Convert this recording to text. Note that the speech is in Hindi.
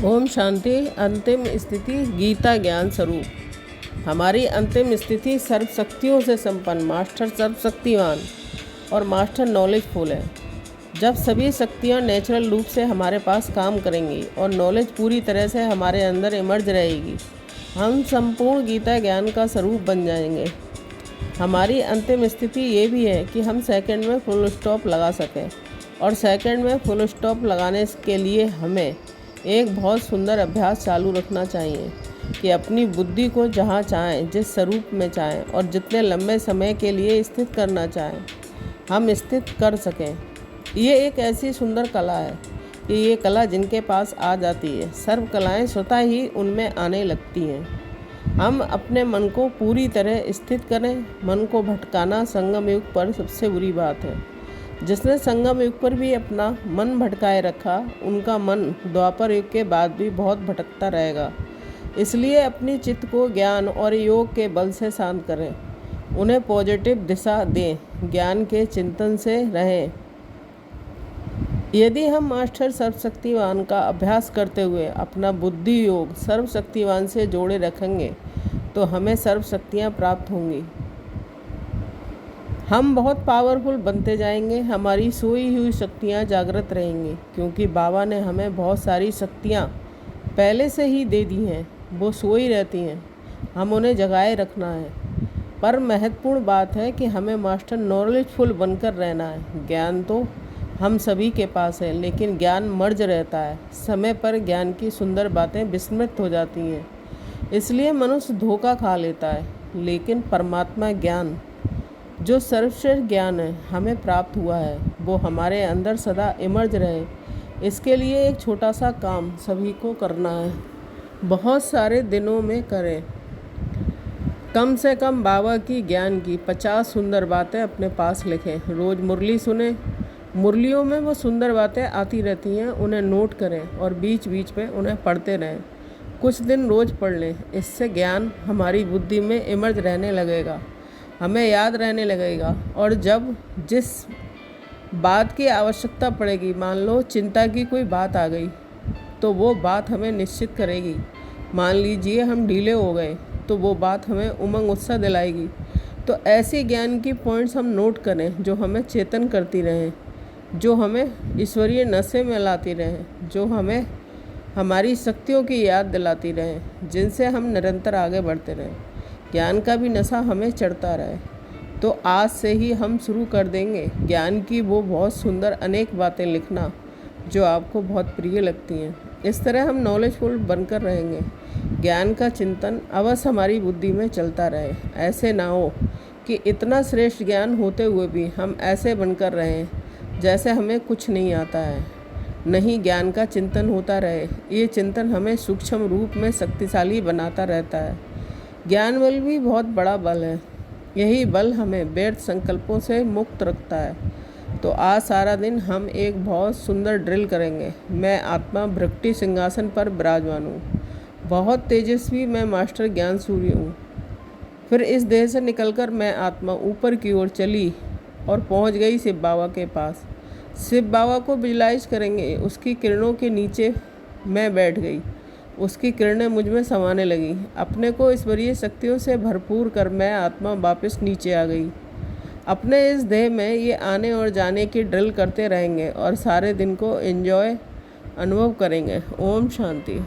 ओम शांति। अंतिम स्थिति गीता ज्ञान स्वरूप। हमारी अंतिम स्थिति सर्वशक्तियों से संपन्न मास्टर सर्वशक्तिवान और मास्टर नॉलेजफुल है। जब सभी शक्तियाँ नेचुरल रूप से हमारे पास काम करेंगी और नॉलेज पूरी तरह से हमारे अंदर इमर्ज रहेगी, हम संपूर्ण गीता ज्ञान का स्वरूप बन जाएंगे। हमारी अंतिम स्थिति ये भी है कि हम सेकंड में फुल स्टॉप लगा सकें, और सेकंड में फुल स्टॉप लगाने के लिए हमें एक बहुत सुंदर अभ्यास चालू रखना चाहिए कि अपनी बुद्धि को जहाँ चाहें, जिस स्वरूप में चाहें और जितने लंबे समय के लिए स्थित करना चाहें, हम स्थित कर सकें। ये एक ऐसी सुंदर कला है कि ये कला जिनके पास आ जाती है, सर्व कलाएँ स्वतः ही उनमें आने लगती हैं। हम अपने मन को पूरी तरह स्थित करें। मन को भटकाना संगम युग पर सबसे बुरी बात है। जिसने संगम युग पर भी अपना मन भटकाए रखा, उनका मन द्वापर युग के बाद भी बहुत भटकता रहेगा। इसलिए अपनी चित्त को ज्ञान और योग के बल से शांत करें, उन्हें पॉजिटिव दिशा दें, ज्ञान के चिंतन से रहें। यदि हम मास्टर सर्वशक्तिवान का अभ्यास करते हुए अपना बुद्धि योग सर्वशक्तिवान से जोड़े रखेंगे तो हमें सर्वशक्तियाँ प्राप्त होंगी। हम बहुत पावरफुल बनते जाएंगे। हमारी सोई हुई शक्तियाँ जागृत रहेंगी, क्योंकि बाबा ने हमें बहुत सारी शक्तियाँ पहले से ही दे दी हैं। वो सोई रहती हैं, हम उन्हें जगाए रखना है। पर महत्वपूर्ण बात है कि हमें मास्टर नॉलेजफुल बनकर रहना है। ज्ञान तो हम सभी के पास है, लेकिन ज्ञान मर्ज रहता है। समय पर ज्ञान की सुंदर बातें विस्मृत हो जाती हैं, इसलिए मनुष्य धोखा खा लेता है। लेकिन परमात्मा ज्ञान, जो सर्वश्रेष्ठ ज्ञान है, हमें प्राप्त हुआ है, वो हमारे अंदर सदा इमर्ज रहे। इसके लिए एक छोटा सा काम सभी को करना है, बहुत सारे दिनों में करें। कम से कम बाबा की ज्ञान की 50 सुंदर बातें अपने पास लिखें। रोज़ मुरली सुने। मुरलियों में वो सुंदर बातें आती रहती हैं, उन्हें नोट करें और बीच बीच में उन्हें पढ़ते रहें। कुछ दिन रोज़ पढ़ लें। इससे ज्ञान हमारी बुद्धि में इमर्ज रहने लगेगा, हमें याद रहने लगेगा। और जब जिस बात की आवश्यकता पड़ेगी, मान लो चिंता की कोई बात आ गई, तो वो बात हमें निश्चित करेगी। मान लीजिए हम ढीले हो गए, तो वो बात हमें उमंग उत्साह दिलाएगी। तो ऐसे ज्ञान की पॉइंट्स हम नोट करें जो हमें चेतन करती रहें, जो हमें ईश्वरीय नशे में लाती रहें, जो हमें हमारी शक्तियों की याद दिलाती रहें, जिनसे हम निरंतर आगे बढ़ते रहें। ज्ञान का भी नशा हमें चढ़ता रहे। तो आज से ही हम शुरू कर देंगे ज्ञान की वो बहुत सुंदर अनेक बातें लिखना जो आपको बहुत प्रिय लगती हैं। इस तरह हम नॉलेजफुल बनकर रहेंगे। ज्ञान का चिंतन अवश्य हमारी बुद्धि में चलता रहे। ऐसे ना हो कि इतना श्रेष्ठ ज्ञान होते हुए भी हम ऐसे बनकर रहें जैसे हमें कुछ नहीं आता है। नहीं, ज्ञान का चिंतन होता रहे। ये चिंतन हमें सूक्ष्म रूप में शक्तिशाली बनाता रहता है। ज्ञान बल भी बहुत बड़ा बल है। यही बल हमें व्यर्थ संकल्पों से मुक्त रखता है। तो आज सारा दिन हम एक बहुत सुंदर ड्रिल करेंगे। मैं आत्मा भृकुटी सिंहासन पर विराजमान हूँ। बहुत तेजस्वी मैं मास्टर ज्ञान सूर्य हूँ। फिर इस देह से निकलकर मैं आत्मा ऊपर की ओर चली और पहुँच गई शिव बाबा के पास। शिव बाबा को विजुलाइज करेंगे। उसकी किरणों के नीचे मैं बैठ गई। उसकी किरणें मुझ में समाने लगी। अपने को ईश्वरीय शक्तियों से भरपूर कर मैं आत्मा वापस नीचे आ गई। अपने इस देह में ये आने और जाने की ड्रिल करते रहेंगे और सारे दिन को एंजॉय अनुभव करेंगे। ओम शांति।